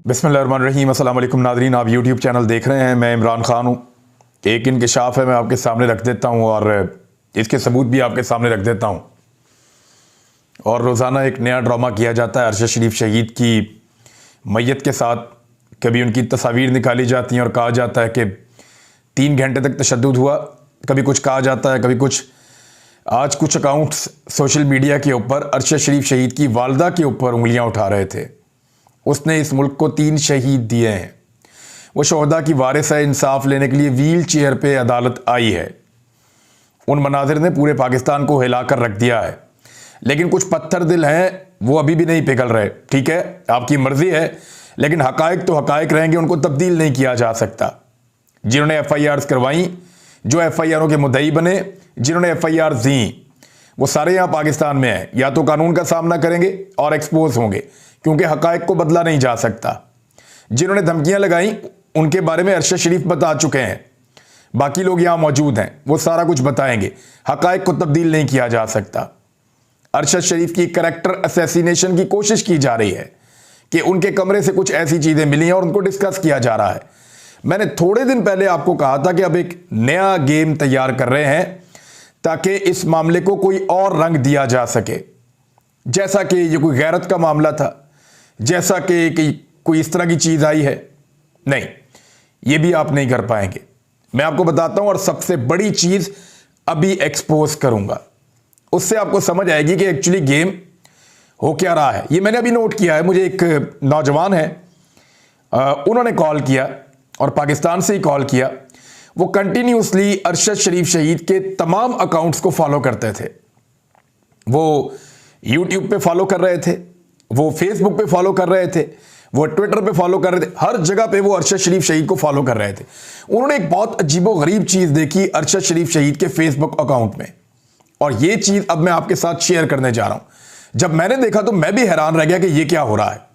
बिस्मिल्लाहिर्रहमानिर्रहीम। अस्सलाम वालेकुम नाज़रीन, आप यूट्यूब चैनल देख रहे हैं। मैं इमरान ख़ान हूँ। एक इंकशाफ है, मैं आपके सामने रख देता हूँ और इसके सबूत भी आपके सामने रख देता हूँ। और रोज़ाना एक नया ड्रामा किया जाता है अरशद शरीफ शहीद की मैयत के साथ। कभी उनकी तस्वीर निकाली जाती हैं और कहा जाता है कि 3 घंटे तक तशद्दुद हुआ, कभी कुछ कहा जाता है, कभी कुछ। आज कुछ अकाउंट्स सोशल मीडिया के ऊपर अरशद शरीफ शहीद की वालदा के ऊपर उंगलियां उठा रहे थे। उसने इस मुल्क को 3 शहीद दिए हैं। वो शोहदा की वारिस है, इंसाफ लेने के लिए व्हील चेयर पे अदालत आई है। उन मनाजिर ने पूरे पाकिस्तान को हिलाकर रख दिया है, लेकिन कुछ पत्थर दिल हैं, वो अभी भी नहीं पिघल रहे। ठीक है, आपकी मर्जी है, लेकिन हकायक तो हकायक रहेंगे, उनको तब्दील नहीं किया जा सकता। जिन्होंने FIRs करवाई, जो FIRों के मुद्दई बने, जिन्होंने FIRs दी, वो सारे यहाँ पाकिस्तान में हैं। या तो कानून का सामना करेंगे और एक्सपोज होंगे, क्योंकि हकायक को बदला नहीं जा सकता। जिन्होंने धमकियां लगाई उनके बारे में अरशद शरीफ बता चुके हैं। बाकी लोग यहाँ मौजूद हैं, वो सारा कुछ बताएंगे। हकायक को तब्दील नहीं किया जा सकता। अरशद शरीफ की करैक्टर असैसिनेशन की कोशिश की जा रही है कि उनके कमरे से कुछ ऐसी चीजें मिली हैं और उनको डिस्कस किया जा रहा है। मैंने थोड़े दिन पहले आपको कहा था कि अब एक नया गेम तैयार कर रहे हैं ताकि इस मामले को कोई और रंग दिया जा सके। जैसा कि ये कोई गैरत का मामला था, जैसा कि कोई इस तरह की चीज आई है। नहीं, ये भी आप नहीं कर पाएंगे। मैं आपको बताता हूं और सबसे बड़ी चीज अभी एक्सपोज करूंगा, उससे आपको समझ आएगी कि एक्चुअली गेम हो क्या रहा है। ये मैंने अभी नोट किया है। मुझे एक नौजवान है, उन्होंने कॉल किया और पाकिस्तान से ही कॉल किया। वो कंटिन्यूसली अरशद शरीफ शहीद के तमाम अकाउंट्स को फॉलो करते थे। वो यूट्यूब पे फॉलो कर रहे थे, वो फेसबुक पे फॉलो कर रहे थे, वो ट्विटर पे फॉलो कर रहे थे। हर जगह पे वो अरशद शरीफ शहीद को फॉलो कर रहे थे। उन्होंने एक बहुत अजीबोगरीब चीज देखी अरशद शरीफ शहीद के फेसबुक अकाउंट में, और ये चीज अब मैं आपके साथ शेयर करने जा रहा हूं। जब मैंने देखा तो मैं भी हैरान रह गया कि ये क्या हो रहा है।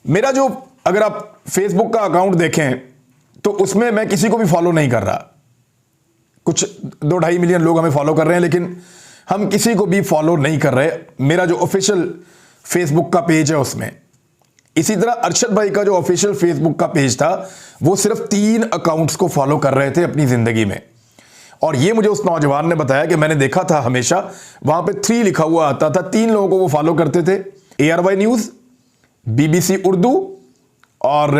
मेरा जो, अगर आप फेसबुक का अकाउंट देखें तो उसमें मैं किसी को भी फॉलो नहीं कर रहा। कुछ 2-2.5 मिलियन लोग हमें फॉलो कर रहे हैं, लेकिन हम किसी को भी फॉलो नहीं कर रहे। मेरा जो ऑफिशियल फेसबुक का पेज है उसमें। इसी तरह अरशद भाई का जो ऑफिशियल फेसबुक का पेज था, वो सिर्फ 3 अकाउंट्स को फॉलो कर रहे थे अपनी जिंदगी में। और ये मुझे उस नौजवान ने बताया कि मैंने देखा था हमेशा वहां पे 3 लिखा हुआ आता था। 3 लोगों को वो फॉलो करते थे, ARY न्यूज, BBC उर्दू और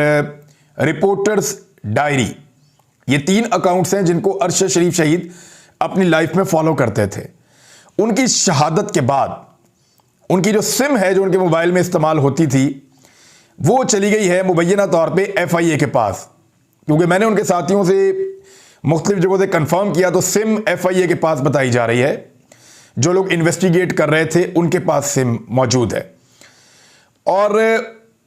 रिपोर्टर्स डायरी। ये 3 अकाउंट्स हैं जिनको अरशद शरीफ शहीद अपनी लाइफ में फॉलो करते थे। उनकी शहादत के बाद उनकी जो सिम है, जो उनके मोबाइल में इस्तेमाल होती थी, वो चली गई है मुबैना तौर पे FIA के पास। क्योंकि मैंने उनके साथियों से मुख्तलिफ जगहों से कंफर्म किया तो सिम FIA के पास बताई जा रही है। जो लोग इन्वेस्टिगेट कर रहे थे उनके पास सिम मौजूद है। और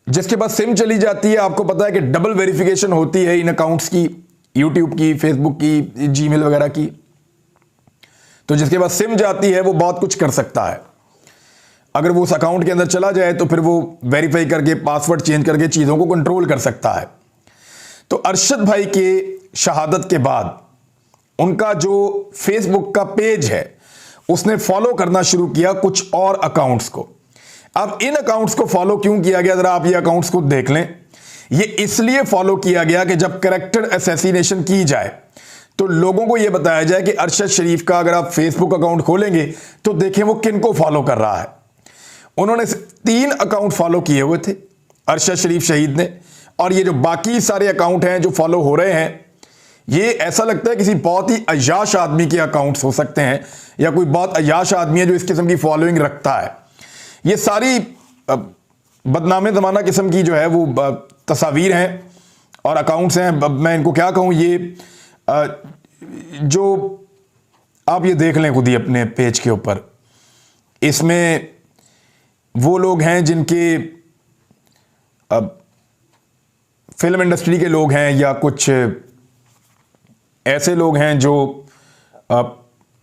जिसके पास सिम चली जाती है, आपको पता है कि डबल वेरिफिकेशन होती है इन अकाउंट्स की, यूट्यूब की, फेसबुक की, जीमेल वगैरह की। तो जिसके पास सिम जाती है वो बहुत कुछ कर सकता है। अगर वो उस अकाउंट के अंदर चला जाए तो फिर वो वेरीफाई करके, पासवर्ड चेंज करके चीज़ों को कंट्रोल कर सकता है। तो अरशद भाई के शहादत के बाद उनका जो फेसबुक का पेज है, उसने फॉलो करना शुरू किया कुछ और अकाउंट्स को। अब इन अकाउंट्स को फॉलो क्यों किया गया, जरा आप ये अकाउंट्स को देख लें। ये इसलिए फॉलो किया गया कि जब कैरेक्टर असैसिनेशन की जाए तो लोगों को यह बताया जाए कि अरशद शरीफ का अगर आप फेसबुक अकाउंट खोलेंगे तो देखें वो किन को फॉलो कर रहा है। उन्होंने 3 अकाउंट फॉलो किए हुए थे अरशद शरीफ शहीद ने, और ये जो बाकी सारे अकाउंट हैं जो फॉलो हो रहे हैं, ये ऐसा लगता है किसी बहुत ही अय्याश आदमी के अकाउंट्स हो सकते हैं, या कोई बहुत अय्याश आदमी है जो इस किस्म की फॉलोइंग रखता है। ये सारी बदनामे ज़माना किस्म की जो है वो तस्वीर हैं और अकाउंट्स हैं। मैं इनको क्या कहूँ, ये जो आप ये देख लें खुद ही अपने पेज के ऊपर। इसमें वो लोग हैं जिनके फिल्म इंडस्ट्री के लोग हैं, या कुछ ऐसे लोग हैं जो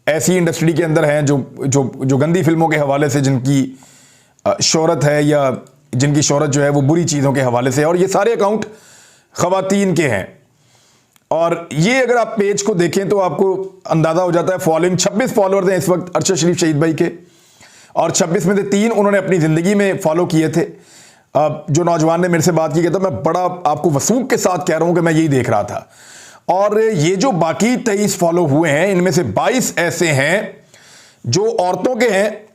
ऐसी इंडस्ट्री के अंदर हैं जो गंदी फिल्मों के हवाले से जिनकी शोहरत है, या जिनकी शोहरत जो है वो बुरी चीज़ों के हवाले से। और ये सारे अकाउंट ख़वातीन के हैं। और ये अगर आप पेज को देखें तो आपको अंदाज़ा हो जाता है। फॉलोइंग 26 फॉलोअर्स हैं इस वक्त अरशद शरीफ शहीद भाई के, और 26 में से 3 उन्होंने अपनी ज़िंदगी में फॉलो किए थे। जो नौजवान ने मेरे से बात की कहता मैं बड़ा आपको वसूख के साथ कह रहा हूं कि मैं यही देख रहा था। और ये जो बाकी 23 फॉलो हुए हैं इनमें से 22 ऐसे हैं जो औरतों के हैं,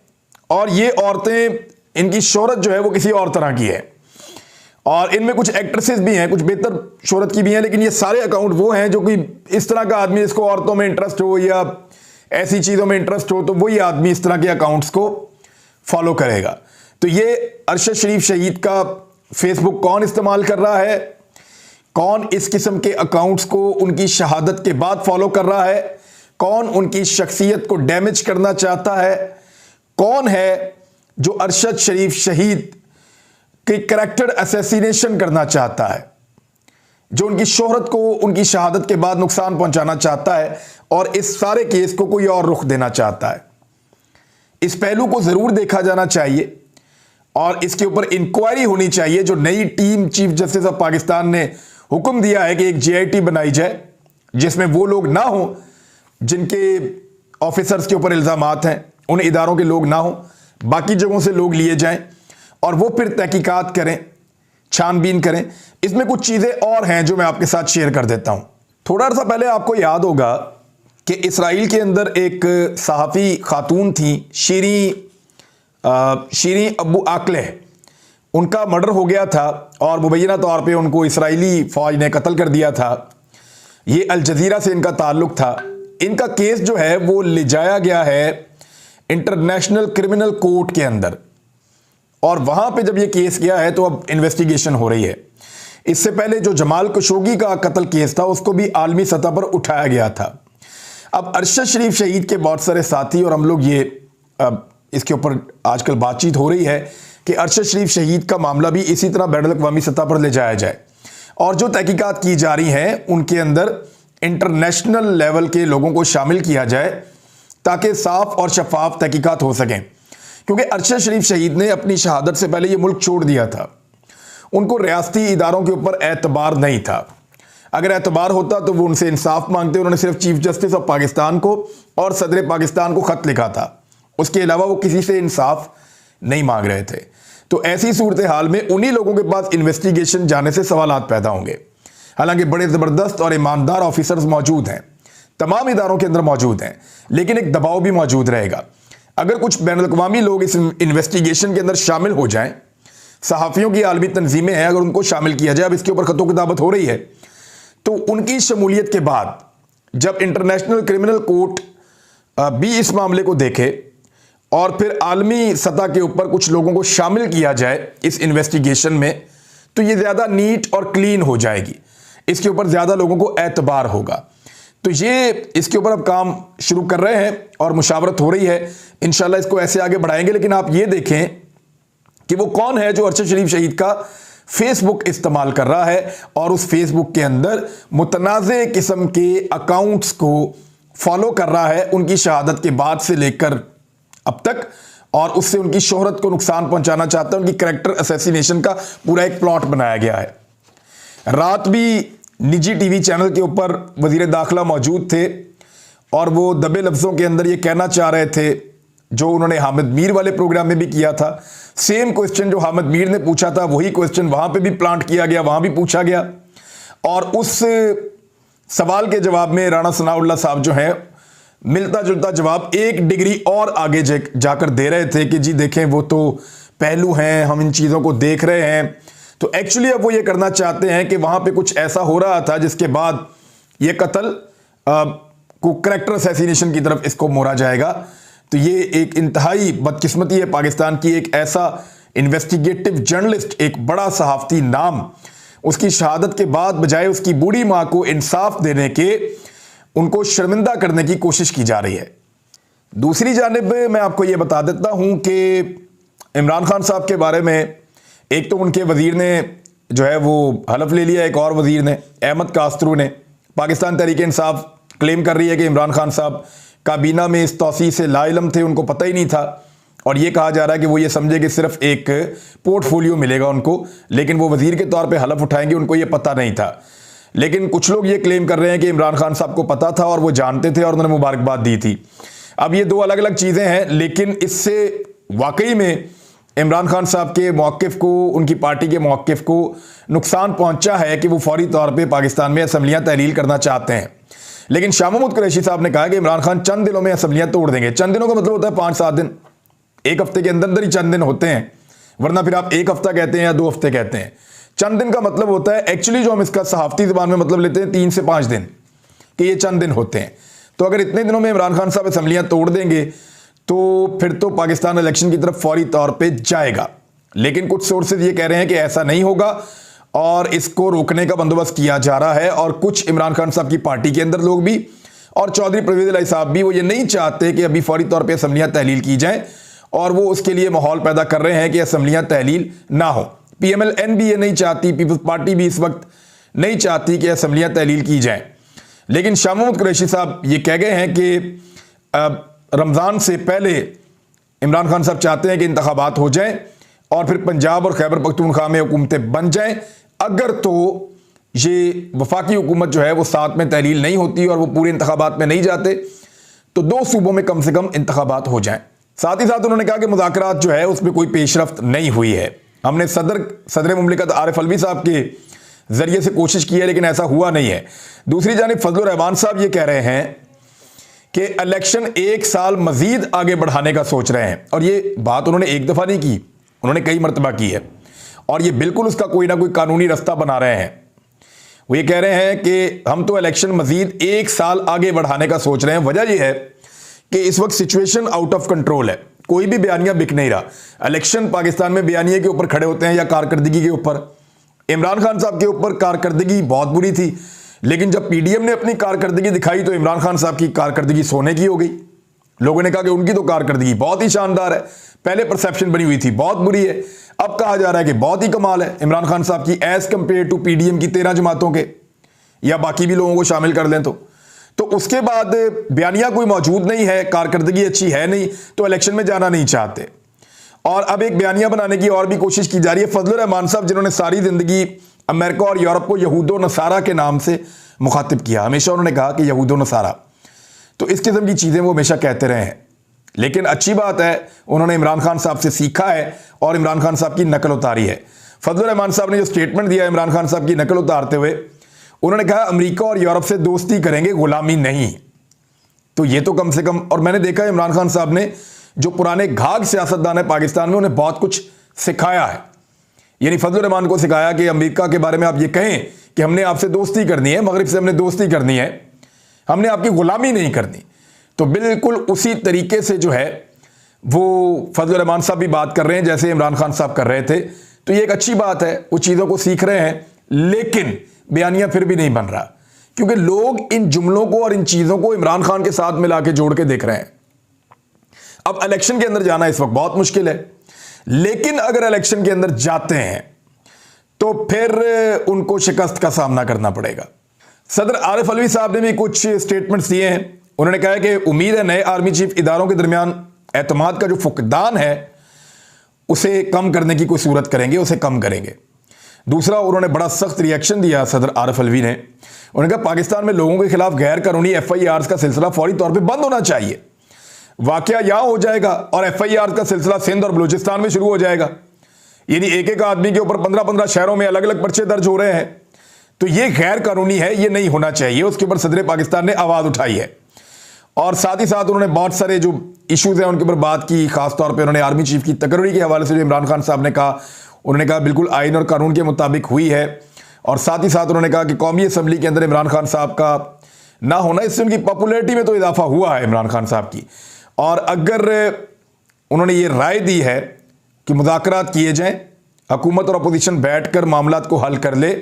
और ये औरतें, इनकी शोहरत जो है वो किसी और तरह की है, और इनमें कुछ एक्ट्रेसेस भी हैं, कुछ बेहतर शोहरत की भी हैं, लेकिन ये सारे अकाउंट वो हैं जो कि इस तरह का आदमी जिसको औरतों में इंटरेस्ट हो या ऐसी चीज़ों में इंटरेस्ट हो तो वही आदमी इस तरह के अकाउंट्स को फॉलो करेगा। तो ये अरशद शरीफ शहीद का फेसबुक कौन इस्तेमाल कर रहा है, कौन इस किस्म के अकाउंट्स को उनकी शहादत के बाद फॉलो कर रहा है, कौन उनकी शख्सियत को डैमेज करना चाहता है, कौन है जो अरशद शरीफ शहीद के करैक्टर असैसिनेशन करना चाहता है, जो उनकी शोहरत को उनकी शहादत के बाद नुकसान पहुंचाना चाहता है और इस सारे केस को कोई और रुख देना चाहता है। इस पहलू को जरूर देखा जाना चाहिए और इसके ऊपर इंक्वायरी होनी चाहिए। जो नई team chief justice of Pakistan ने हुक्म दिया है कि एक जीआईटी बनाई जाए जिसमें वो लोग ना हो जिनके ऑफिसर्स के ऊपर इल्जामात हैं, उन इदारों के लोग ना हो, बाकी जगहों से लोग लिए जाएं और वो फिर तहकीकात करें, छानबीन करें। इसमें कुछ चीज़ें और हैं जो मैं आपके साथ शेयर कर देता हूं। थोड़ा सा पहले आपको याद होगा कि इसराइल के अंदर एक सहाफ़ी खातून थी, शीरी अबू आकले, उनका मर्डर हो गया था और मुबैना तौर पे उनको इसराइली फ़ौज ने कत्ल कर दिया था। ये अल जज़ीरा से इनका ताल्लुक़ था। इनका केस जो है वो ले जाया गया है इंटरनेशनल क्रिमिनल कोर्ट के अंदर, और वहाँ पे जब ये केस गया है तो अब इन्वेस्टिगेशन हो रही है। इससे पहले जो जमाल खशोगी का कत्ल केस था उसको भी आलमी सतह पर उठाया गया था। अब अरशद शरीफ शहीद के बहुत सारे साथी और हम लोग ये इसके ऊपर आजकल बातचीत हो रही है कि अरशद शरीफ शहीद का मामला भी इसी तरह बैनुल अक़वामी सतह पर ले जाया जाए और जो तहकीकात की जा रही हैं उनके अंदर इंटरनेशनल लेवल के लोगों को शामिल किया जाए ताकि साफ और शफाफ तहकीकात हो सकें। क्योंकि अरशद शरीफ शहीद ने अपनी शहादत से पहले ये मुल्क छोड़ दिया था, उनको रियासती इदारों के ऊपर एतबार नहीं था। अगर एतबार होता तो वो उनसे इंसाफ मांगते। उन्होंने सिर्फ चीफ जस्टिस ऑफ पाकिस्तान को और सदर पाकिस्तान को ख़त लिखा था, उसके अलावा वो किसी से इंसाफ नहीं मांग रहे थे। तो ऐसी सूरत हाल में उन्हीं लोगों के पास इन्वेस्टिगेशन जाने से सवालात पैदा होंगे। हालांकि बड़े ज़बरदस्त और ईमानदार ऑफिसर्स मौजूद हैं, तमाम इदारों के अंदर मौजूद हैं, लेकिन एक दबाव भी मौजूद रहेगा। अगर कुछ बैनुल अक़वामी लोग इस इन्वेस्टिगेशन के अंदर शामिल हो जाएं, सहाफ़ियों की आलमी तंजीमें हैं, अगर उनको शामिल किया जाए, अब इसके ऊपर खतो किताबत हो रही है, तो उनकी शमूलियत के बाद जब इंटरनेशनल क्रिमिनल कोर्ट भी इस मामले को देखे और फिर आलमी सतह के ऊपर कुछ लोगों को शामिल किया जाए इस इन्वेस्टिगेशन में, तो ये ज़्यादा नीट और क्लीन हो जाएगी, इसके ऊपर ज़्यादा लोगों को एतबार होगा। तो ये इसके ऊपर अब काम शुरू कर रहे हैं और मुशावरत हो रही है, इंशाल्लाह इसको ऐसे आगे बढ़ाएंगे। लेकिन आप ये देखें कि वो कौन है जो अरशद शरीफ शहीद का फेसबुक इस्तेमाल कर रहा है और उस फेसबुक के अंदर मुतनाज़े किस्म के अकाउंट्स को फॉलो कर रहा है उनकी शहादत के बाद से लेकर अब तक, और उससे उनकी शोहरत को नुकसान पहुंचाना चाहता है। उनकी करैक्टर असैसिनेशन का पूरा एक प्लॉट बनाया गया है। रात भी निजी टीवी चैनल के ऊपर वजीर दाखिला मौजूद थे और वो दबे लफ्ज़ों के अंदर ये कहना चाह रहे थे जो उन्होंने हामिद मीर वाले प्रोग्राम में भी किया था। सेम क्वेश्चन जो हामिद मीर ने पूछा था वही क्वेश्चन वहाँ पे भी प्लांट किया गया, वहाँ भी पूछा गया, और उस सवाल के जवाब में राणा सनाउल्लाह साहब जो हैं मिलता जुलता जवाब 1 डिग्री और आगे जाकर दे रहे थे कि जी देखें वो तो पहलू हैं, हम इन चीज़ों को देख रहे हैं। तो एक्चुअली अब वो ये करना चाहते हैं कि वहाँ पे कुछ ऐसा हो रहा था जिसके बाद ये कत्ल को करैक्टर असैसिनेशन की तरफ इसको मोड़ा जाएगा। तो ये एक इंतहाई बदकिस्मती है पाकिस्तान की। एक ऐसा इन्वेस्टिगेटिव जर्नलिस्ट, एक बड़ा सहाफ़ती नाम, उसकी शहादत के बाद बजाय उसकी बूढ़ी माँ को इंसाफ देने के उनको शर्मिंदा करने की कोशिश की जा रही है। दूसरी जानिब मैं आपको ये बता देता हूँ कि इमरान खान साहब के बारे में एक तो उनके वज़ीर ने जो है वो हलफ ले लिया, एक और वज़ीर ने, अहमद कास्तरू ने। पाकिस्तान तहरीक इंसाफ क्लेम कर रही है कि इमरान खान साहब काबीना में इस तौसीह से लाइलम थे, उनको पता ही नहीं था, और ये कहा जा रहा है कि वो ये समझे कि सिर्फ एक पोर्टफोलियो मिलेगा उनको, लेकिन वो वज़ीर के तौर पे हलफ उठाएंगे, उनको ये पता नहीं था। लेकिन कुछ लोग ये क्लेम कर रहे हैं कि इमरान खान साहब को पता था और वो जानते थे और उन्होंने मुबारकबाद दी थी। अब ये दो अलग अलग चीज़ें हैं, लेकिन इससे वाकई में इमरान खान साहब के मौक़िफ़ को, उनकी पार्टी के मौक़िफ़ को नुकसान पहुंचा है कि वो फौरी तौर पे पाकिस्तान में असम्बलियाँ तहलील करना चाहते हैं। लेकिन शाह महमूद कुरैशी साहब ने कहा कि इमरान खान चंद दिनों में असम्बलियाँ तोड़ देंगे। चंद दिनों का मतलब होता है 5-7 दिन, एक हफ्ते के अंदर ही चंद दिन होते हैं, वरना फिर आप एक हफ्ता कहते हैं या 2 हफ्ते कहते हैं। चंद दिन का मतलब होता है एक्चुअली, जो हम इसका सहाफ़ती ज़बान में मतलब लेते हैं, 3 से 5 दिन, कि ये चंद दिन होते हैं। तो अगर इतने दिनों में इमरान खान साहब असम्बलियाँ तोड़ देंगे तो फिर तो पाकिस्तान इलेक्शन की तरफ फौरी तौर पे जाएगा। लेकिन कुछ सोर्सेज ये कह रहे हैं कि ऐसा नहीं होगा और इसको रोकने का बंदोबस्त किया जा रहा है। और कुछ इमरान खान साहब की पार्टी के अंदर लोग भी और चौधरी परवेज़ इलाही साहब भी, वो ये नहीं चाहते कि अभी फौरी तौर पे असम्बलियाँ तहलील की जाएं, और वो उसके लिए माहौल पैदा कर रहे हैं कि असम्बलियाँ तहलील ना हो। PMLN भी ये नहीं चाहती, पीपल्स पार्टी भी इस वक्त नहीं चाहती कि असम्बलियाँ तहलील की जाएँ। लेकिन शाह महमूद कुरैशी साहब ये कह गए हैं कि रमज़ान से पहले इमरान खान साहब चाहते हैं कि इंतखाबात हो जाएं और फिर पंजाब और खैबर पख्तूनख्वा में हुकूमतें बन जाएं। अगर तो ये वफाकी हुकूमत जो है वो साथ में तहलील नहीं होती और वो पूरे इंतखाबात में नहीं जाते, तो 2 सूबों में कम से कम इंतखाबात हो जाएं। साथ ही साथ उन्होंने कहा कि मुज़ाकरात जो है उसमें कोई पेशरफ्त नहीं हुई है। हमने सदर मुमलिकत आरिफ अलवी साहब के जरिए से कोशिश की है, लेकिन ऐसा हुआ नहीं है। दूसरी जानिब फजलुर रहमान साहब ये कह रहे हैं कि इलेक्शन 1 साल मजीद आगे बढ़ाने का सोच रहे हैं, और ये बात उन्होंने एक दफ़ा नहीं की, उन्होंने कई मरतबा की है, और ये बिल्कुल उसका कोई ना कोई कानूनी रास्ता बना रहे हैं। वो ये कह रहे हैं कि हम तो इलेक्शन मजीद 1 साल आगे बढ़ाने का सोच रहे हैं। वजह यह है कि इस वक्त सिचुएशन आउट ऑफ कंट्रोल है, कोई भी बयानिया बिक नहीं रहा। इलेक्शन पाकिस्तान में बयानिए के ऊपर खड़े होते हैं या कारकर्दगी के ऊपर। इमरान खान साहब के ऊपर कारकर्दगी बहुत बुरी थी, लेकिन जब PDM ने अपनी कारकर्दगी दिखाई तो इमरान खान साहब की कारकर्दगी सोने की हो गई। लोगों ने कहा कि उनकी तो कारकर्दगी बहुत ही शानदार है, पहले परसेप्शन बनी हुई थी बहुत बुरी है, अब कहा जा रहा है कि बहुत ही कमाल है इमरान खान साहब की एज कंपेयर टू PDM की 13 जमातों के, या बाकी भी लोगों को शामिल कर लें तो उसके बाद बयानिया कोई मौजूद नहीं है, कारकर्दगी अच्छी है नहीं, तो इलेक्शन में जाना नहीं चाहते। और अब एक बयानिया बनाने की और भी कोशिश की जा रही है। फजलुर रहमान साहब, जिन्होंने सारी जिंदगी अमेरिका और यूरोप को यहूदो नसारा के नाम से मुखातिब किया, हमेशा उन्होंने कहा कि यहूदो नसारा, तो इस किस्म की चीज़ें वो हमेशा कहते रहे हैं। लेकिन अच्छी बात है, उन्होंने इमरान खान साहब से सीखा है और इमरान खान साहब की नकल उतारी है। फजलुर रहमान साहब ने जो स्टेटमेंट दिया इमरान खान साहब की नकल उतारते हुए, उन्होंने कहा अमेरिका और यूरोप से दोस्ती करेंगे, गुलामी नहीं। तो ये तो कम से कम, और मैंने देखा इमरान खान साहब ने जो पुराने घाघ सियासतदान है पाकिस्तान में, उन्हें बहुत कुछ सिखाया है। यानी फजलुर रहमान को सिखाया कि अमेरिका के बारे में आप ये कहें कि हमने आपसे दोस्ती करनी है, मगरिब से हमने दोस्ती करनी है, हमने आपकी गुलामी नहीं करनी। तो बिल्कुल उसी तरीके से जो है वो फजलुर रहमान साहब भी बात कर रहे हैं जैसे इमरान खान साहब कर रहे थे। तो ये एक अच्छी बात है, वो चीज़ों को सीख रहे हैं, लेकिन बयानिया फिर भी नहीं बन रहा, क्योंकि लोग इन जुमलों को और इन चीज़ों को इमरान खान के साथ मिला के जोड़ के देख रहे हैं। अब इलेक्शन के अंदर जाना इस वक्त बहुत मुश्किल है, लेकिन अगर इलेक्शन के अंदर जाते हैं तो फिर उनको शिकस्त का सामना करना पड़ेगा। सदर आरिफ अलवी साहब ने भी कुछ स्टेटमेंट्स दिए हैं। उन्होंने कहा है कि उम्मीद है नए आर्मी चीफ इदारों के दरमियान एतमाद का जो फुकदान है उसे कम करने की कोई सूरत करेंगे, उसे कम करेंगे। दूसरा, उन्होंने बड़ा सख्त रिएक्शन दिया सदर आरिफ अलवी ने। उन्होंने कहा पाकिस्तान में लोगों के खिलाफ गैर कानूनी FIRs का सिलसिला फौरी तौर पर बंद होना चाहिए। वाकया यहां हो जाएगा और FIR का सिलसिला सिंध और बलूचिस्तान में शुरू हो जाएगा। यानी एक एक आदमी के ऊपर 15-15 शहरों में अलग अलग पर्चे दर्ज हो रहे हैं। तो ये गैर कानूनी है, ये नहीं होना चाहिए। उसके ऊपर सदर पाकिस्तान ने आवाज़ उठाई है। और साथ ही साथ उन्होंने बहुत सारे जो इश्यूज़ हैं उनके ऊपर बात की। खासतौर पर उन्होंने आर्मी चीफ की तकरीर के हवाले से जो इमरान खान साहब ने कहा, उन्होंने कहा बिल्कुल आइन और कानून के मुताबिक हुई है। और साथ ही साथ उन्होंने कहा कि कौमी असम्बली के अंदर इमरान खान साहब का ना होना, इससे उनकी पॉपुलैरिटी में तो इजाफा हुआ है इमरान खान साहब की। और अगर उन्होंने ये राय दी है कि मुज़ाकरात किए जाएं, हुकूमत और अपोजिशन बैठकर मामलात को हल कर ले,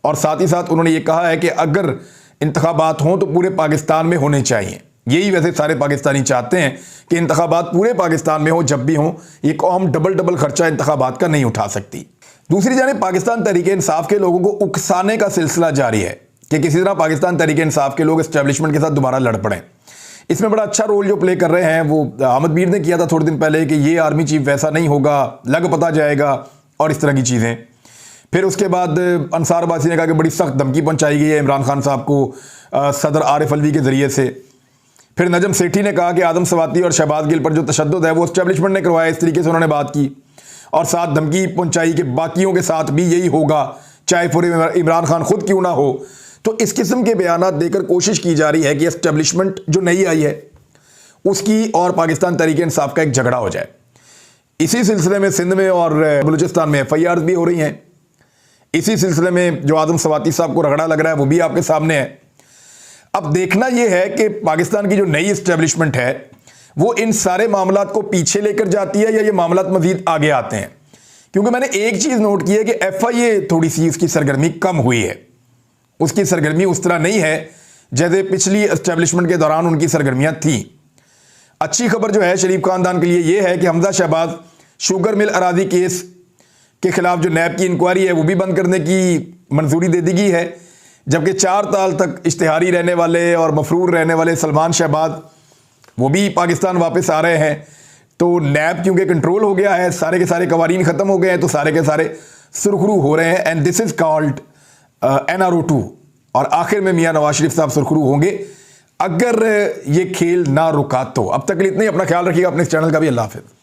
और साथ ही साथ उन्होंने ये कहा है कि अगर इंतखाबात हों तो पूरे पाकिस्तान में होने चाहिए। यही वैसे सारे पाकिस्तानी चाहते हैं कि इंतखाबात पूरे पाकिस्तान में हो, जब भी हों। ये कौम डबल खर्चा इंतखाबात का नहीं उठा सकती। दूसरी जानिब पाकिस्तान तहरीक इंसाफ के लोगों को उकसाने का सिलसिला जारी है कि किसी तरह पाकिस्तान तहरीक इंसाफ के लोग एस्टेब्लिशमेंट के साथ दोबारा लड़ पड़ें। इसमें बड़ा अच्छा रोल जो प्ले कर रहे हैं वो अहमद मीर ने किया था थोड़े दिन पहले कि ये आर्मी चीफ वैसा नहीं होगा, लग पता जाएगा और इस तरह की चीज़ें। फिर उसके बाद अंसार अब्बासी ने कहा कि बड़ी सख्त धमकी पहुंचाई गई है इमरान खान साहब को सदर आरिफ अलवी के ज़रिए से। फिर नजम सेठी ने कहा कि आदम सवाती और शहबाज गिल पर जो तशद्दुद है वो एस्टेब्लिशमेंट ने करवाया, इस तरीके से उन्होंने बात की। और साथ धमकी पहुंचाई कि बाकियों के साथ भी यही होगा, चाहे पूरे इमरान खान खुद क्यों ना हो। तो इस किस्म के बयानात देकर कोशिश की जा रही है कि एस्टेब्लिशमेंट जो नई आई है उसकी और पाकिस्तान तहरीक इंसाफ का एक झगड़ा हो जाए। इसी सिलसिले में सिंध में और बलूचिस्तान में FIR भी हो रही हैं। इसी सिलसिले में जो आजम सवाती साहब को रगड़ा लग रहा है वो भी आपके सामने है। अब देखना यह है कि पाकिस्तान की जो नई एस्टेब्लिशमेंट है वो इन सारे मामलात को पीछे लेकर जाती है या ये मामलात मजीद आगे आते हैं। क्योंकि मैंने एक चीज़ नोट की है कि FIA थोड़ी सी उसकी सरगर्मी कम हुई है। उसकी सरगर्मी उस तरह नहीं है जैसे पिछली एस्टेब्लिशमेंट के दौरान उनकी सरगर्मियां थी। अच्छी खबर जो है शरीफ खानदान के लिए यह है कि हमजा शहबाज शुगर मिल अराजी केस के खिलाफ जो नैब की इंक्वायरी है वो भी बंद करने की मंजूरी दे दी गई है। जबकि 4 साल तक इश्तिहारी रहने वाले और मफरूर रहने वाले सलमान शहबाज वो भी पाकिस्तान वापस आ रहे हैं। तो नैब क्योंकि कंट्रोल हो गया है, सारे के सारे कवारीन ख़त्म हो गए हैं, तो सारे के सारे सुरखरू हो रहे हैं। And this is called NRO2। और आखिर में मियां नवाज शरीफ साहब सुरखरू होंगे अगर ये खेल ना रुका तो। अब तक के लिए इतना ही। अपना ख्याल रखिएगा, अपने इस चैनल का भी। अल्लाह हाफिज़।